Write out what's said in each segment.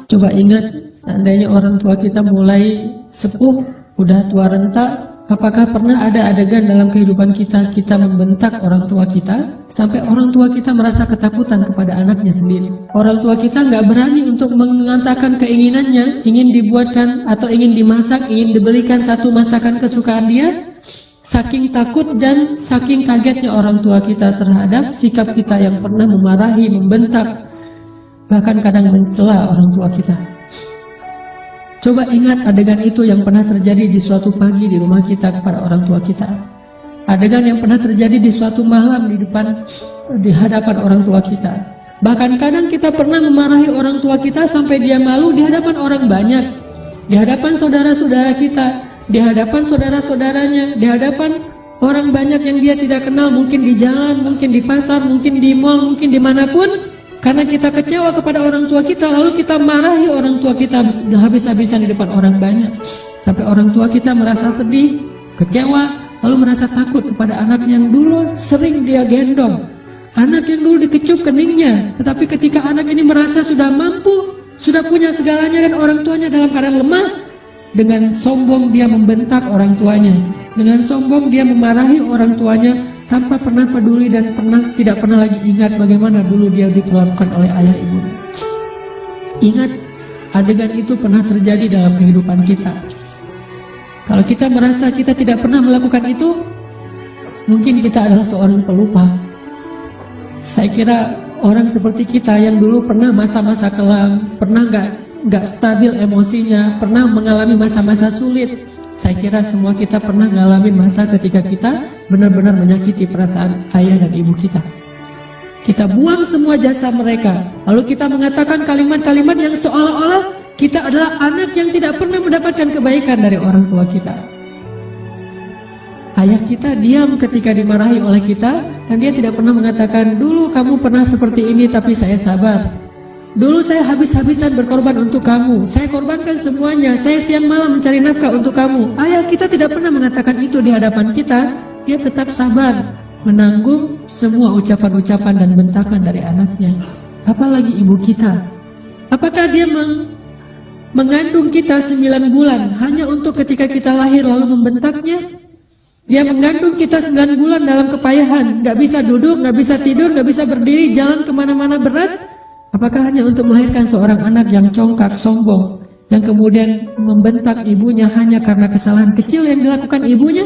Coba ingat, seandainya orang tua kita mulai sepuh, udah tua renta, apakah pernah ada adegan dalam kehidupan kita membentak orang tua kita sampai orang tua kita merasa ketakutan kepada anaknya sendiri? Orang tua kita nggak berani untuk mengatakan keinginannya, ingin dibuatkan atau ingin dimasak, ingin dibelikan satu masakan kesukaan dia. Saking takut dan saking kagetnya orang tua kita terhadap sikap kita yang pernah memarahi, membentak, bahkan kadang mencela orang tua kita. Coba ingat adegan itu yang pernah terjadi di suatu pagi di rumah kita kepada orang tua kita. Adegan yang pernah terjadi di suatu malam di hadapan orang tua kita. Bahkan kadang kita pernah memarahi orang tua kita sampai dia malu di hadapan orang banyak, di hadapan saudara-saudara kita, di hadapan saudara-saudaranya, di hadapan orang banyak yang dia tidak kenal, mungkin di jalan, mungkin di pasar, mungkin di mall, mungkin dimanapun. Karena kita kecewa kepada orang tua kita, lalu kita marahi orang tua kita habis-habisan di depan orang banyak. Sampai orang tua kita merasa sedih, kecewa, lalu merasa takut kepada anak yang dulu sering dia gendong. Anak yang dulu dikecup keningnya, tetapi ketika anak ini merasa sudah mampu, sudah punya segalanya dan orang tuanya dalam keadaan lemah, dengan sombong dia membentak orang tuanya, dengan sombong dia memarahi orang tuanya, tanpa pernah peduli dan tidak pernah lagi ingat bagaimana dulu dia diperlakukan oleh ayah ibunya. Ingat, adegan itu pernah terjadi dalam kehidupan kita. Kalau kita merasa kita tidak pernah melakukan itu, mungkin kita adalah seorang pelupa. Saya kira orang seperti kita yang dulu pernah masa-masa kelam, pernah nggak stabil emosinya, pernah mengalami masa-masa sulit. Saya kira semua kita pernah ngalamin masa ketika kita benar-benar menyakiti perasaan ayah dan ibu kita. Kita buang semua jasa mereka, lalu kita mengatakan kalimat-kalimat yang seolah-olah kita adalah anak yang tidak pernah mendapatkan kebaikan dari orang tua kita. Ayah kita diam ketika dimarahi oleh kita, dan dia tidak pernah mengatakan, dulu kamu pernah seperti ini tapi saya sabar. Dulu saya habis-habisan berkorban untuk kamu, saya korbankan semuanya, saya siang malam mencari nafkah untuk kamu. Ayah kita tidak pernah mengatakan itu di hadapan kita. Dia tetap sabar menanggung semua ucapan-ucapan dan bentakan dari anaknya. Apalagi ibu kita. Apakah dia mengandung kita 9 bulan hanya untuk ketika kita lahir lalu membentaknya? Dia mengandung kita 9 bulan dalam kepayahan, gak bisa duduk, gak bisa tidur, gak bisa berdiri, jalan kemana-mana berat. Apakah hanya untuk melahirkan seorang anak yang congkak, sombong, yang kemudian membentak ibunya hanya karena kesalahan kecil yang dilakukan ibunya?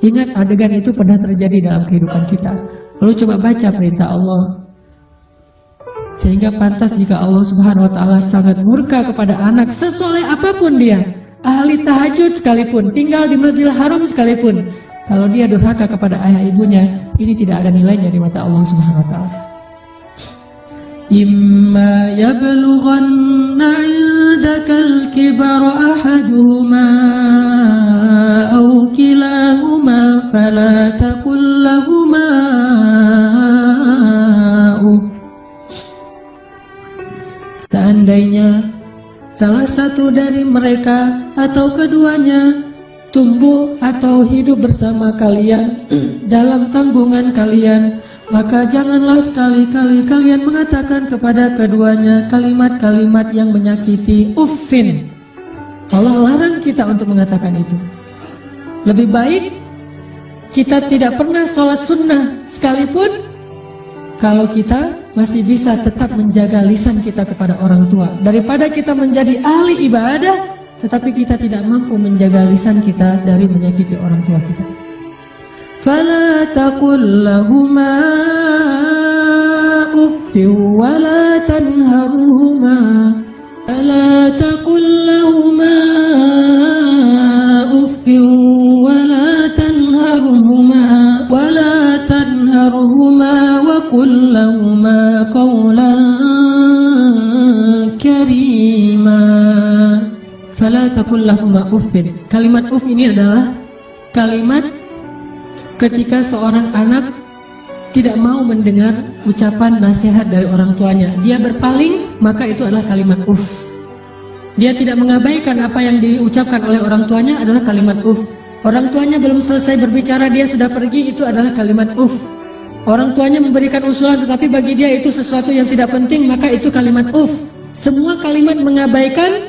Ingat, adegan itu pernah terjadi dalam kehidupan kita. Lalu coba baca perintah Allah. Sehingga pantas jika Allah Subhanahu wa Ta'ala sangat murka kepada anak sesoleh apapun dia, ahli tahajud sekalipun, tinggal di Masjidil Haram sekalipun, kalau dia durhaka kepada ayah ibunya, ini tidak ada nilainya di mata Allah Subhanahu wa Ta'ala. إما يبلغن عندك الكبر أحدهما أو كلاهما فلا تقل لهما Seandainya salah satu dari mereka atau keduanya tumbuh atau hidup bersama kalian dalam tanggungan kalian, maka janganlah sekali-kali kalian mengatakan kepada keduanya kalimat-kalimat yang menyakiti. Uffin. Allah larang kita untuk mengatakan itu. Lebih baik kita tidak pernah sholat sunnah sekalipun, kalau kita masih bisa tetap menjaga lisan kita kepada orang tua, daripada kita menjadi ahli ibadah tetapi kita tidak mampu menjaga lisan kita dari menyakiti orang tua kita. فَلَا تَقُلْ لَهُمَا أُفٍّ وَلَا تَنْهَرْهُمَا فَلَا تَقُلْ لَهُمَا أُفٍّ وَلَا تَنْهَرْهُمَا وَقُلْ لَهُمَا قَوْلًا كَرِيمًا. فَلَا تَقُلْ لَهُمَا أُفٍّ. Kalimat uf ini adalah kalimat ketika seorang anak tidak mau mendengar ucapan nasihat dari orang tuanya, dia berpaling, maka itu adalah kalimat uf. Dia tidak mengabaikan apa yang diucapkan oleh orang tuanya adalah kalimat uf. Orang tuanya belum selesai berbicara, dia sudah pergi, itu adalah kalimat uf. Orang tuanya memberikan usulan tetapi bagi dia itu sesuatu yang tidak penting, maka itu kalimat uf. Semua kalimat mengabaikan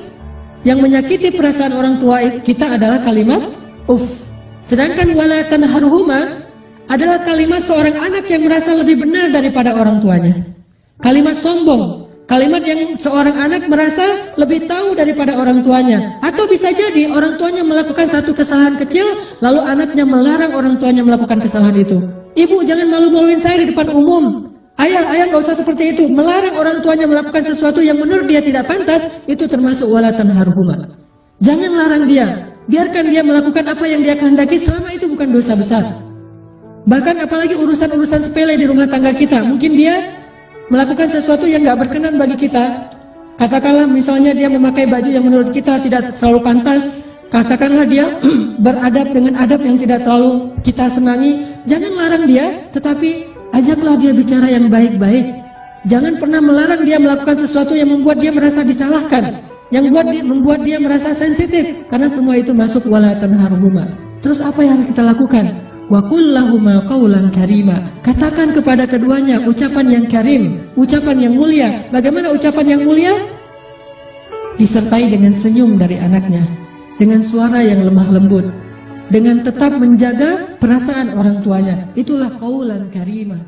yang menyakiti perasaan orang tua kita adalah kalimat uff. Sedangkan wala tanharhuma adalah kalimat seorang anak yang merasa lebih benar daripada orang tuanya. Kalimat sombong, kalimat yang seorang anak merasa lebih tahu daripada orang tuanya. Atau bisa jadi orang tuanya melakukan satu kesalahan kecil, lalu anaknya melarang orang tuanya melakukan kesalahan itu. Ibu jangan malu-maluin saya di depan umum. Ayah gak usah seperti itu. Melarang orang tuanya melakukan sesuatu yang menurut dia tidak pantas, itu termasuk wala tanharhuma. Jangan larang dia. Biarkan dia melakukan apa yang dia kehendaki selama itu bukan dosa besar. Bahkan apalagi urusan-urusan sepele di rumah tangga kita. Mungkin dia melakukan sesuatu yang gak berkenan bagi kita. Katakanlah misalnya dia memakai baju yang menurut kita tidak selalu pantas. Katakanlah dia beradab dengan adab yang tidak terlalu kita senangi. Jangan larang dia, tetapi ajaklah dia bicara yang baik-baik. Jangan pernah melarang dia melakukan sesuatu yang membuat dia merasa disalahkan, yang membuat dia merasa sensitif, karena semua itu masuk wala tanharhuma. Terus apa yang harus kita lakukan? Wa qul lahuma qawlan karima. Katakan kepada keduanya ucapan yang karim, ucapan yang mulia. Bagaimana ucapan yang mulia? Disertai dengan senyum dari anaknya, dengan suara yang lemah lembut, dengan tetap menjaga perasaan orang tuanya. Itulah qawlan karimah.